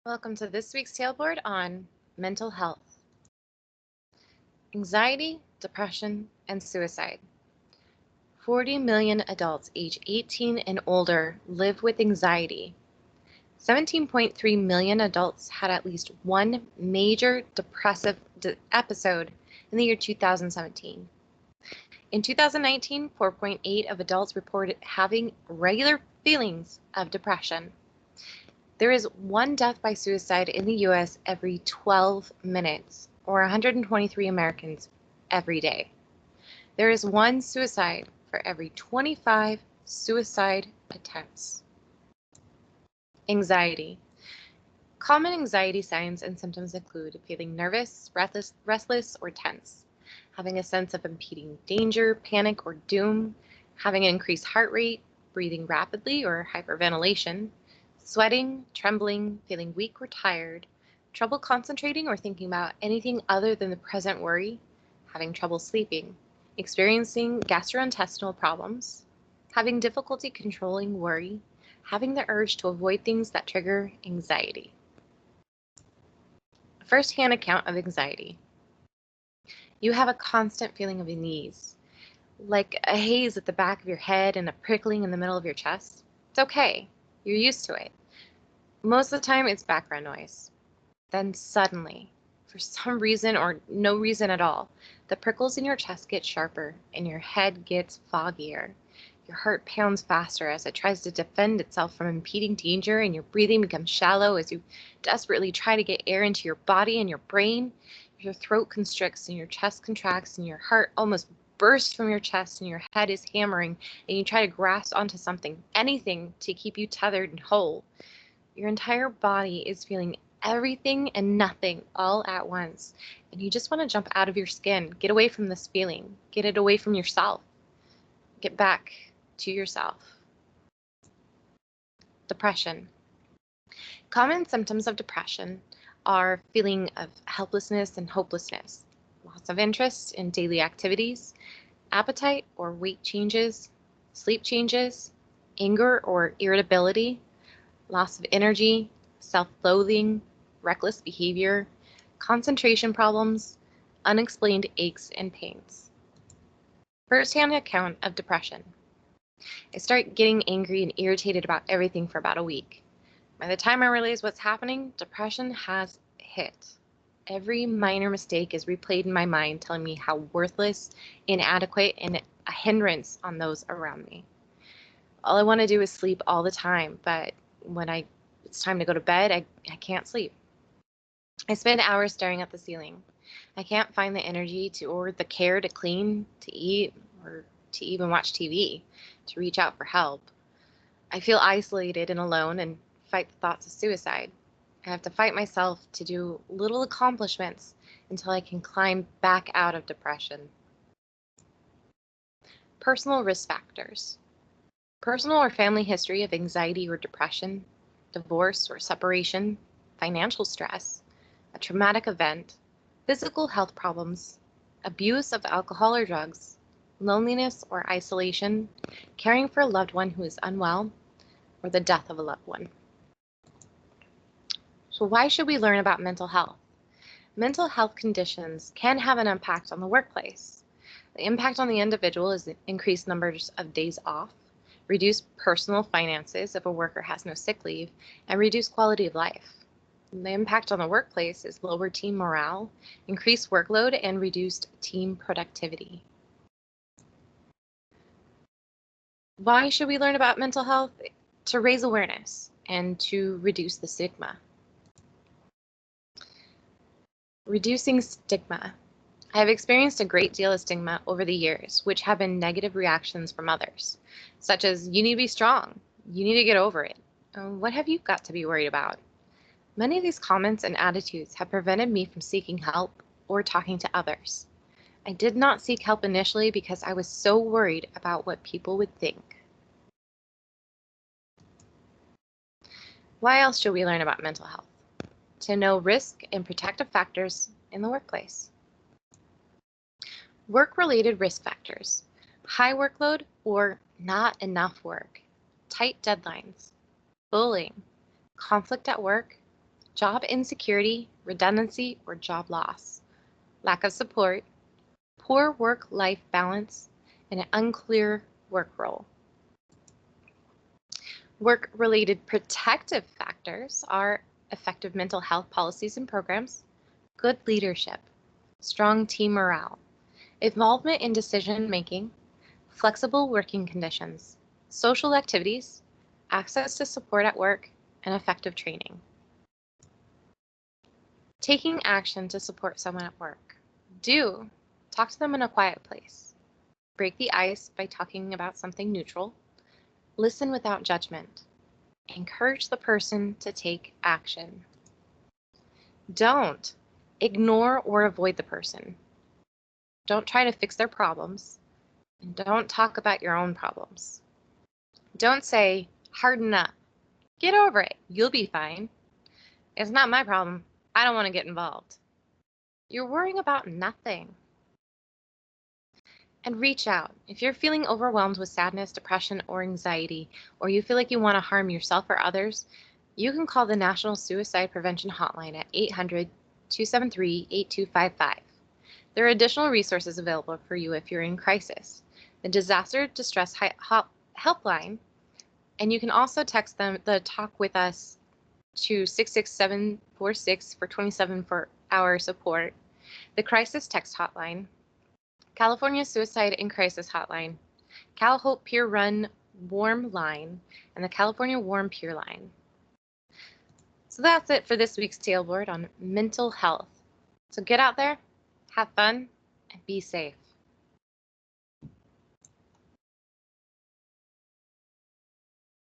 Welcome to this week's Tailboard on mental health, anxiety, depression, and suicide. 40 million adults age 18 and older live with anxiety. 17.3 million adults had at least one major depressive episode in the year 2017. In 2019, 4.8 of adults reported having regular feelings of depression. There is one death by suicide in the U.S. every 12 minutes, or 123 Americans every day. There is one suicide for every 25 suicide attempts. Anxiety. Common anxiety signs and symptoms include feeling nervous, restless, or tense, having a sense of impending danger, panic, or doom, having an increased heart rate, breathing rapidly or hyperventilation, sweating, trembling, feeling weak or tired, trouble concentrating or thinking about anything other than the present worry, having trouble sleeping, experiencing gastrointestinal problems, having difficulty controlling worry, having the urge to avoid things that trigger anxiety. First-hand account of anxiety. You have a constant feeling of unease, like a haze at the back of your head and a prickling in the middle of your chest. It's okay. You're used to it. Most of the time, it's background noise. Then suddenly, for some reason or no reason at all, the prickles in your chest get sharper and your head gets foggier. Your heart pounds faster as it tries to defend itself from impending danger, and your breathing becomes shallow as you desperately try to get air into your body and your brain. Your throat constricts and your chest contracts and your heart almost bursts from your chest and your head is hammering, and you try to grasp onto something, anything, to keep you tethered and whole. Your entire body is feeling everything and nothing all at once, and you just want to jump out of your skin, get away from this feeling, get it away from yourself, get back to yourself. Depression. Common symptoms of depression are feeling of helplessness and hopelessness, loss of interest in daily activities, appetite or weight changes, sleep changes, anger or irritability, loss of energy, self-loathing, reckless behavior, concentration problems, unexplained aches and pains. First-hand account of depression. I start getting angry and irritated about everything for about a week. By the time I realize what's happening, depression has hit. Every minor mistake is replayed in my mind, telling me how worthless, inadequate, and a hindrance on those around me. All I want to do is sleep all the time, but when it's time to go to bed, I can't sleep. I spend hours staring at the ceiling. I can't find the energy or the care to clean, to eat, or to even watch TV, to reach out for help. I feel isolated and alone and fight the thoughts of suicide. I have to fight myself to do little accomplishments until I can climb back out of depression. Personal risk factors. Personal or family history of anxiety or depression, divorce or separation, financial stress, a traumatic event, physical health problems, abuse of alcohol or drugs, loneliness or isolation, caring for a loved one who is unwell, or the death of a loved one. So why should we learn about mental health? Mental health conditions can have an impact on the workplace. The impact on the individual is increased numbers of days off, reduced personal finances if a worker has no sick leave, and reduced quality of life. The impact on the workplace is lower team morale, increased workload, and reduced team productivity. Why should we learn about mental health? To raise awareness and to reduce the stigma. Reducing stigma. I have experienced a great deal of stigma over the years, which have been negative reactions from others, such as, you need to be strong, you need to get over it, what have you got to be worried about? Many of these comments and attitudes have prevented me from seeking help or talking to others. I did not seek help initially because I was so worried about what people would think. Why else should we learn about mental health? To know risk and protective factors in the workplace. Work-related risk factors: high workload or not enough work, tight deadlines, bullying, conflict at work, job insecurity, redundancy, or job loss, lack of support, poor work-life balance, and an unclear work role. Work-related protective factors are effective mental health policies and programs, good leadership, strong team morale, involvement in decision-making, flexible working conditions, social activities, access to support at work, and effective training. Taking action to support someone at work. Do talk to them in a quiet place. Break the ice by talking about something neutral. Listen without judgment. Encourage the person to take action. Don't ignore or avoid the person. Don't try to fix their problems. And don't talk about your own problems. Don't say, harden up. Get over it. You'll be fine. It's not my problem. I don't want to get involved. You're worrying about nothing. And reach out. If you're feeling overwhelmed with sadness, depression, or anxiety, or you feel like you want to harm yourself or others, you can call the National Suicide Prevention Hotline at 800-273-8255. There are additional resources available for you if you're in crisis. The Disaster Distress Helpline, and you can also text them the Talk With Us to 66746 for 27-hour support. The Crisis Text Hotline, California Suicide and Crisis Hotline, Cal Hope Peer Run Warm Line, and the California Warm Peer Line. So that's it for this week's Tailboard on mental health. So get out there, have fun, and be safe.